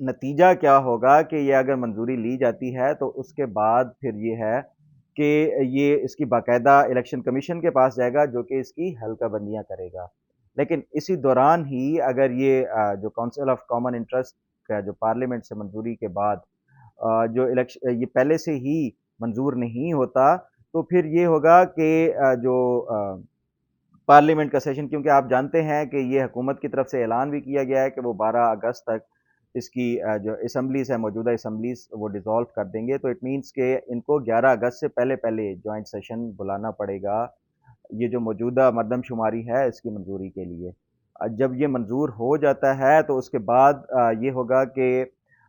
نتیجہ کیا ہوگا کہ یہ اگر منظوری لی جاتی ہے تو اس کے بعد پھر یہ ہے کہ یہ اس کی باقاعدہ الیکشن کمیشن کے پاس جائے گا جو کہ اس کی حلقہ بندیاں کرے گا. لیکن اسی دوران ہی اگر یہ جو کونسل آف کامن انٹرسٹ کا جو پارلیمنٹ سے منظوری کے بعد جو الیکشن یہ پہلے سے ہی منظور نہیں ہوتا تو پھر یہ ہوگا کہ جو پارلیمنٹ کا سیشن، کیونکہ آپ جانتے ہیں کہ یہ حکومت کی طرف سے اعلان بھی کیا گیا ہے کہ وہ 12 اگست تک اس کی جو اسمبلیز ہے، موجودہ اسمبلیز، وہ ڈیزالو کر دیں گے. تو اٹ مینس کہ ان کو 11 اگست سے پہلے پہلے جوائنٹ سیشن بلانا پڑے گا یہ جو موجودہ مردم شماری ہے اس کی منظوری کے لیے. جب یہ منظور ہو جاتا ہے تو اس کے بعد یہ ہوگا کہ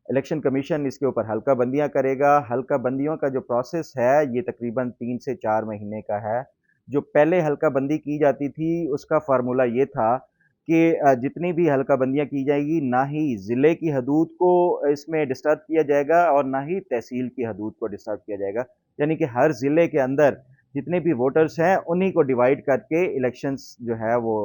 الیکشن کمیشن اس کے اوپر حلقہ بندیاں کرے گا. حلقہ بندیوں کا جو پروسیس ہے یہ تقریباً 3 سے 4 مہینے کا ہے. جو پہلے حلقہ بندی کی جاتی تھی اس کا فارمولہ یہ تھا کہ جتنی بھی حلقہ بندیاں کی جائیں گی نہ ہی ضلع کی حدود کو اس میں ڈسٹرب کیا جائے گا اور نہ ہی تحصیل کی حدود کو ڈسٹرب کیا جائے گا. یعنی کہ ہر ضلع کے اندر جتنے بھی ووٹرز ہیں انہی کو ڈیوائیڈ کر کے الیکشنز جو ہے وہ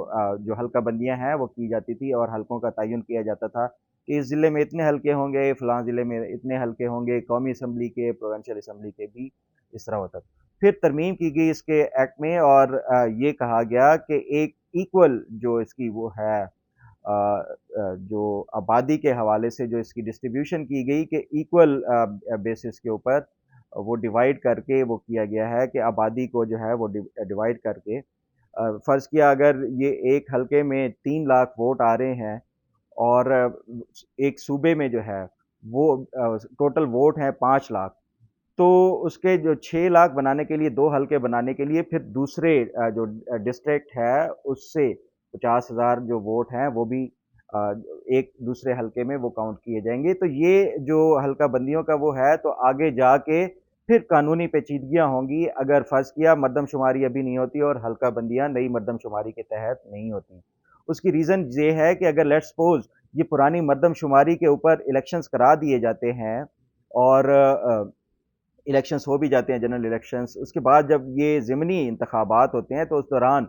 جو حلقہ بندیاں ہیں وہ کی جاتی تھی اور حلقوں کا تعین کیا جاتا تھا کہ اس ضلع میں اتنے حلقے ہوں گے، فلاں ضلع میں اتنے حلقے ہوں گے، قومی اسمبلی کے، پروونشل اسمبلی کے بھی اس طرح ہوتا تھا. پھر ترمیم کی گئی اس کے ایکٹ میں اور یہ کہا گیا کہ ایک ایکول جو اس کی وہ ہے جو آبادی کے حوالے سے جو اس کی ڈسٹریبیوشن کی گئی کہ ایکول بیسس کے اوپر وہ ڈیوائیڈ کر کے وہ کیا گیا ہے کہ آبادی کو جو ہے وہ ڈیوائیڈ کر کے فرض کیا اگر یہ ایک حلقے میں 3 لاکھ ووٹ آ رہے ہیں اور ایک صوبے میں جو ہے وہ ٹوٹل ووٹ ہیں 5 لاکھ، تو اس کے جو 6 لاکھ بنانے کے لیے 2 حلقے بنانے کے لیے پھر دوسرے جو ڈسٹرکٹ ہے اس سے 50,000 جو ووٹ ہیں وہ بھی ایک دوسرے حلقے میں وہ کاؤنٹ کیے جائیں گے. تو یہ جو حلقہ بندیوں کا وہ ہے تو آگے جا کے پھر قانونی پیچیدگیاں ہوں گی اگر فرض کیا مردم شماری ابھی نہیں ہوتی اور حلقہ بندیاں نئی مردم شماری کے تحت نہیں ہوتی. اس کی ریزن یہ ہے کہ اگر لیٹ سپوز یہ پرانی مردم شماری کے اوپر الیکشنز کرا دیے جاتے ہیں اور الیکشنز ہو بھی جاتے ہیں، جنرل الیکشنز، اس کے بعد جب یہ ضمنی انتخابات ہوتے ہیں تو اس دوران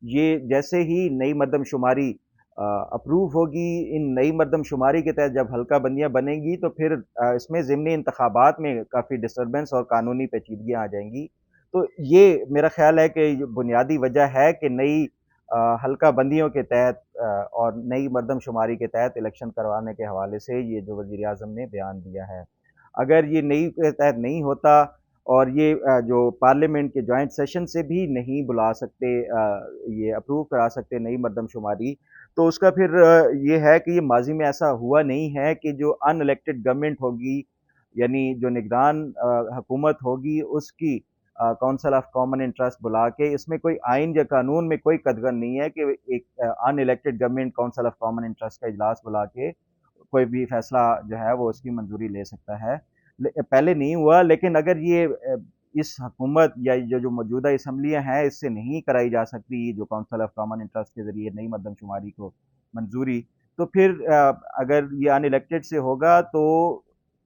یہ جیسے ہی نئی مردم شماری اپروو ہوگی، ان نئی مردم شماری کے تحت جب حلقہ بندیاں بنیں گی تو پھر اس میں ضمنی انتخابات میں کافی ڈسٹربنس اور قانونی پیچیدگیاں آ جائیں گی. تو یہ میرا خیال ہے کہ بنیادی وجہ ہے کہ نئی حلقہ بندیوں کے تحت اور نئی مردم شماری کے تحت الیکشن کروانے کے حوالے سے یہ جو وزیر اعظم نے بیان دیا ہے. اگر یہ نئی کے تحت نہیں ہوتا اور یہ جو پارلیمنٹ کے جوائنٹ سیشن سے بھی نہیں بلا سکتے یہ اپروو کرا سکتے نئی مردم شماری، تو اس کا پھر یہ ہے کہ یہ ماضی میں ایسا ہوا نہیں ہے کہ جو ان الیکٹڈ گورنمنٹ ہوگی یعنی جو نگران حکومت ہوگی اس کی کونسل آف کامن انٹرسٹ بلا کے اس میں کوئی آئین یا قانون میں کوئی قدغن نہیں ہے کہ ایک unelected government Council of Common Interest کا اجلاس بلا کے کوئی بھی فیصلہ جو ہے وہ اس کی منظوری لے سکتا ہے. پہلے نہیں ہوا، لیکن اگر یہ اس حکومت یا جو موجودہ اسمبلیاں ہیں اس سے نہیں کرائی جا سکتی جو کونسل آف کامن انٹرسٹ کے ذریعے نئی مردم شماری کو منظوری، تو پھر اگر یہ ان الیکٹڈ سے ہوگا تو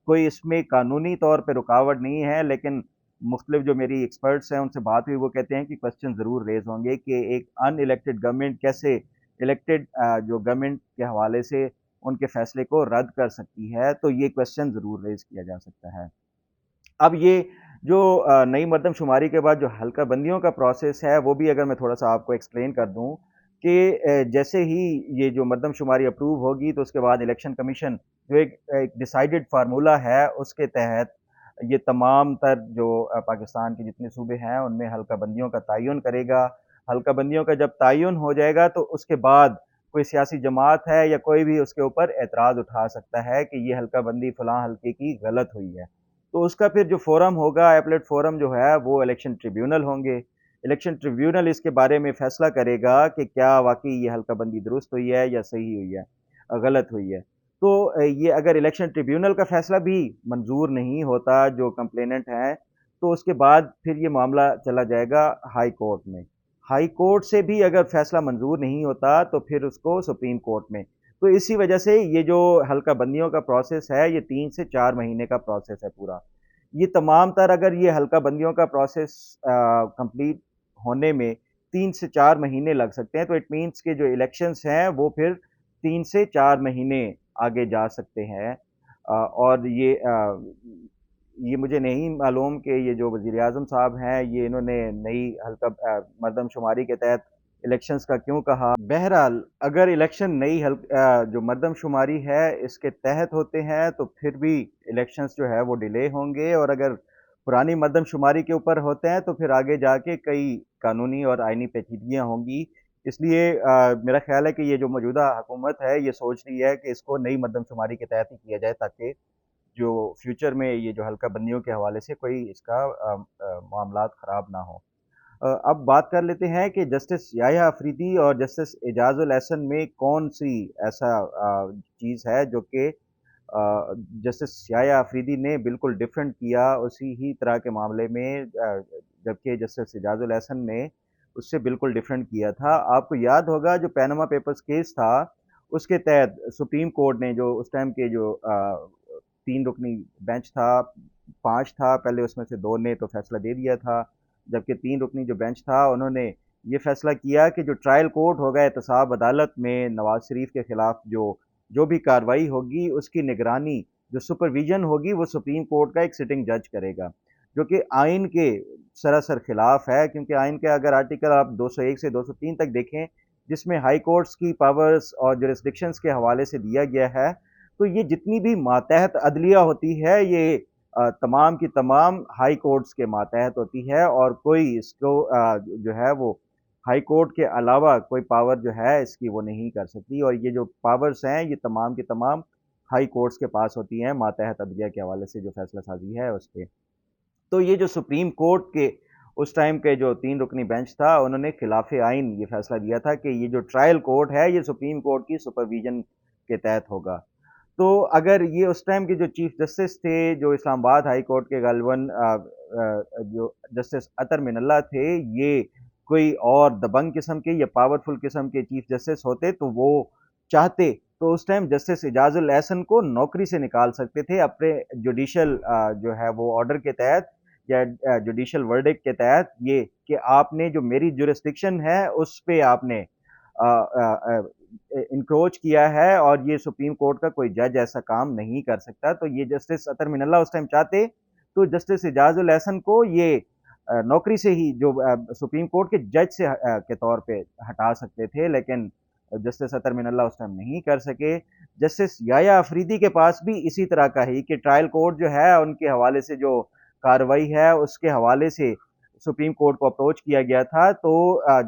کوئی اس میں قانونی طور پہ رکاوٹ نہیں ہے. لیکن مختلف جو میری ایکسپرٹس ہیں ان سے بات ہوئی وہ کہتے ہیں کہ کوسچن ضرور ریز ہوں گے کہ ایک ان الیکٹڈ گورنمنٹ کیسے الیکٹڈ جو گورنمنٹ کے حوالے سے ان کے فیصلے کو رد کر سکتی ہے. تو یہ کوسچن ضرور ریز کیا جا سکتا ہے. اب یہ جو نئی مردم شماری کے بعد جو حلقہ بندیوں کا پروسیس ہے وہ بھی اگر میں تھوڑا سا آپ کو ایکسپلین کر دوں کہ جیسے ہی یہ جو مردم شماری اپروو ہوگی تو اس کے بعد الیکشن کمیشن جو ایک ڈیسائیڈڈ فارمولہ ہے اس کے تحت یہ تمام تر جو پاکستان کے جتنے صوبے ہیں ان میں حلقہ بندیوں کا تعین کرے گا. حلقہ بندیوں کا جب تعین ہو جائے گا تو اس کے بعد کوئی سیاسی جماعت ہے یا کوئی بھی اس کے اوپر اعتراض اٹھا سکتا ہے کہ یہ حلقہ بندی فلاں حلقے کی غلط ہوئی ہے. تو اس کا پھر جو فورم ہوگا ایپلیٹ فورم جو ہے وہ الیکشن ٹریبیونل ہوں گے. الیکشن ٹریبیونل اس کے بارے میں فیصلہ کرے گا کہ کیا واقعی یہ حلقہ بندی درست ہوئی ہے یا صحیح ہوئی ہے، غلط ہوئی ہے. تو یہ اگر الیکشن ٹریبیونل کا فیصلہ بھی منظور نہیں ہوتا جو کمپلیننٹ ہیں تو اس کے بعد پھر یہ معاملہ چلا جائے گا ہائی کورٹ میں. ہائی کورٹ سے بھی اگر فیصلہ منظور نہیں ہوتا تو پھر اس کو سپریم کورٹ میں. تو اسی وجہ سے یہ جو حلقہ بندیوں کا پروسیس ہے یہ 3 سے 4 مہینے کا پروسیس ہے پورا. یہ تمام تر اگر یہ حلقہ بندیوں کا پروسیس کمپلیٹ ہونے میں 3 سے 4 مہینے لگ سکتے ہیں تو اٹ مینس کہ جو الیکشنز ہیں وہ پھر 3 سے 4 مہینے آگے جا سکتے ہیں. اور یہ مجھے نہیں معلوم کہ یہ جو وزیر اعظم صاحب ہیں یہ انہوں نے نئی حلقہ مردم شماری کے تحت الیکشنز کا کیوں کہا. بہرحال اگر الیکشن نئی جو مردم شماری ہے اس کے تحت ہوتے ہیں تو پھر بھی الیکشنز جو ہے وہ ڈیلے ہوں گے، اور اگر پرانی مردم شماری کے اوپر ہوتے ہیں تو پھر آگے جا کے کئی قانونی اور آئینی پیچیدگیاں ہوں گی. اس لیے میرا خیال ہے کہ یہ جو موجودہ حکومت ہے یہ سوچ رہی ہے کہ اس کو نئی مردم شماری کے تحت ہی کیا جائے، تاکہ جو فیوچر میں یہ جو حلقہ بندیوں کے حوالے سے کوئی اس کا معاملات خراب نہ ہوں. اب بات کر لیتے ہیں کہ جسٹس یحییٰ افریدی اور جسٹس اعجاز الاحسن میں کون سی ایسا چیز ہے جو کہ جسٹس یحییٰ افریدی نے بالکل ڈیفرنٹ کیا اسی ہی طرح کے معاملے میں، جبکہ جسٹس اعجاز الاحسن نے اس سے بالکل ڈیفرنٹ کیا تھا. آپ کو یاد ہوگا جو پیناما پیپرز کیس تھا اس کے تحت سپریم کورٹ نے جو اس ٹائم کے جو 3 رکنی بینچ تھا، 5 تھا پہلے، اس میں سے 2 نے تو فیصلہ دے دیا تھا، جبکہ 3 رکنی جو بینچ تھا انہوں نے یہ فیصلہ کیا کہ جو ٹرائل کورٹ ہوگا احتساب عدالت میں نواز شریف کے خلاف جو بھی کارروائی ہوگی اس کی نگرانی، جو سپرویژن ہوگی، وہ سپریم کورٹ کا ایک سٹنگ جج کرے گا، جو کہ آئین کے سراسر خلاف ہے. کیونکہ آئین کے اگر آرٹیکل آپ 201 سے 203 تک دیکھیں جس میں ہائی کورٹس کی پاورز اور جورسڈکشنز کے حوالے سے دیا گیا ہے، تو یہ جتنی بھی ماتحت عدلیہ ہوتی ہے یہ تمام کی تمام ہائی کورٹس کے ماتحت ہوتی ہے، اور کوئی اس کو جو ہے وہ ہائی کورٹ کے علاوہ کوئی پاور جو ہے اس کی وہ نہیں کر سکتی. اور یہ جو پاورز ہیں یہ تمام کی تمام ہائی کورٹس کے پاس ہوتی ہیں ماتحت عدلیہ کے حوالے سے جو فیصلہ سازی ہے اس کے. تو یہ جو سپریم کورٹ کے اس ٹائم کے جو 3 رکنی بینچ تھا انہوں نے خلاف آئین یہ فیصلہ دیا تھا کہ یہ جو ٹرائل کورٹ ہے یہ سپریم کورٹ کی سپرویژن کے تحت ہوگا. تو اگر یہ اس ٹائم کے جو چیف جسٹس تھے جو اسلام آباد ہائی کورٹ کے غالباً جو جسٹس اطہر من اللہ تھے، یہ کوئی اور دبنگ قسم کے یا پاورفل قسم کے چیف جسٹس ہوتے تو وہ چاہتے تو اس ٹائم جسٹس اعجاز الاحسن کو نوکری سے نکال سکتے تھے اپنے جوڈیشل جو ہے وہ آرڈر کے تحت یا جوڈیشل ورڈکٹ کے تحت، یہ کہ آپ نے جو میری جورسڈکشن ہے اس پہ آپ نے انکروچ کیا ہے اور یہ سپریم کورٹ کا کوئی جج ایسا کام نہیں کر سکتا. تو یہ جسٹس اطہر من اللہ اس ٹائم چاہتے تو جسٹس اعجاز الاحسن کو یہ نوکری سے ہی جو سپریم کورٹ کے جج سے کے طور پہ ہٹا سکتے تھے، لیکن جسٹس اطہر من اللہ اس ٹائم نہیں کر سکے. جسٹس یحییٰ افریدی کے پاس بھی اسی طرح کا ہی کہ ٹرائل کورٹ جو ہے ان کے حوالے سے جو کارروائی ہے اس کے حوالے سے سپریم کورٹ کو اپروچ کیا گیا تھا. تو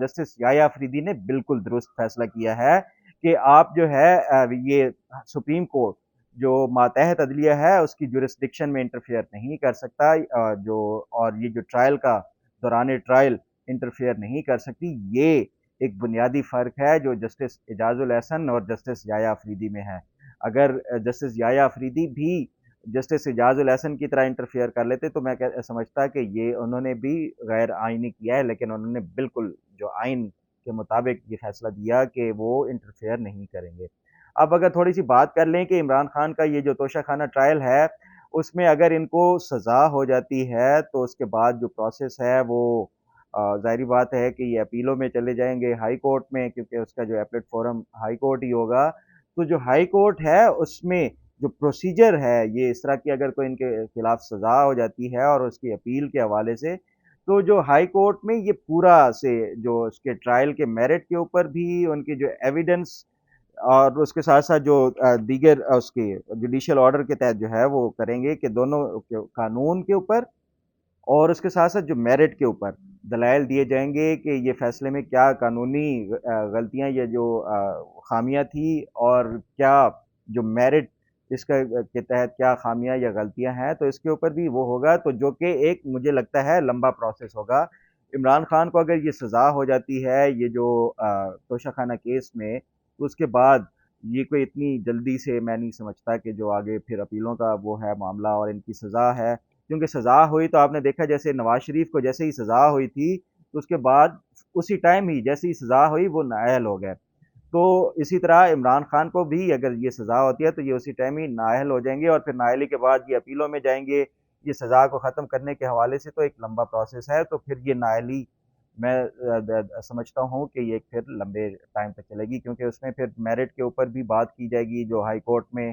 جسٹس یحییٰ افریدی نے بالکل درست فیصلہ کیا ہے کہ آپ جو ہے یہ سپریم کورٹ جو ماتحت عدلیہ ہے اس کی جورسڈکشن میں انٹرفیئر نہیں کر سکتا، اور یہ جو ٹرائل کا دوران ٹرائل انٹرفیئر نہیں کر سکتی. یہ ایک بنیادی فرق ہے جو جسٹس اعجاز الاحسن اور جسٹس یحییٰ افریدی میں ہے. اگر جسٹس یحییٰ افریدی بھی جسٹس اعجاز الاحسن کی طرح انٹرفیئر کر لیتے تو میں سمجھتا کہ یہ انہوں نے بھی غیر آئینی کیا ہے، لیکن انہوں نے بالکل جو آئین کے مطابق یہ فیصلہ دیا کہ وہ انٹرفیئر نہیں کریں گے. اب اگر تھوڑی سی بات کر لیں کہ عمران خان کا یہ جو توشہ خانہ ٹرائل ہے اس میں اگر ان کو سزا ہو جاتی ہے تو اس کے بعد جو پروسیس ہے وہ ظاہری بات ہے کہ یہ اپیلوں میں چلے جائیں گے ہائی کورٹ میں، کیونکہ اس کا جو اپیلیٹ فورم ہائی کورٹ ہی ہوگا. تو جو ہائی کورٹ ہے اس میں جو پروسیجر ہے یہ اس طرح کی اگر کوئی ان کے خلاف سزا ہو جاتی ہے اور اس کی اپیل کے حوالے سے، تو جو ہائی کورٹ میں یہ پورا سے جو اس کے ٹرائل کے میرٹ کے اوپر بھی ان کی جو ایویڈنس اور اس کے ساتھ ساتھ جو دیگر اس کے جوڈیشل آرڈر کے تحت جو ہے وہ کریں گے کہ دونوں قانون کے اوپر اور اس کے ساتھ ساتھ جو میرٹ کے اوپر دلائل دیے جائیں گے کہ یہ فیصلے میں کیا قانونی غلطیاں یا جو خامیاں تھی اور کیا جو میرٹ اس کے تحت کیا خامیاں یا غلطیاں ہیں، تو اس کے اوپر بھی وہ ہوگا. تو جو کہ ایک مجھے لگتا ہے لمبا پروسیس ہوگا. عمران خان کو اگر یہ سزا ہو جاتی ہے یہ جو توشہ خانہ کیس میں، تو اس کے بعد یہ کوئی اتنی جلدی سے میں نہیں سمجھتا کہ جو آگے پھر اپیلوں کا وہ ہے معاملہ اور ان کی سزا ہے. کیونکہ سزا ہوئی تو آپ نے دیکھا جیسے نواز شریف کو جیسے ہی سزا ہوئی تھی تو اس کے بعد اسی ٹائم ہی جیسے ہی سزا ہوئی وہ نااہل ہو گئے. تو اسی طرح عمران خان کو بھی اگر یہ سزا ہوتی ہے تو یہ اسی ٹائم ہی نااہل ہو جائیں گے، اور پھر نااہلی کے بعد یہ اپیلوں میں جائیں گے. یہ سزا کو ختم کرنے کے حوالے سے تو ایک لمبا پروسیس ہے. تو پھر یہ نااہلی میں سمجھتا ہوں کہ یہ پھر لمبے ٹائم تک چلے گی، کیونکہ اس میں پھر میرٹ کے اوپر بھی بات کی جائے گی جو ہائی کورٹ میں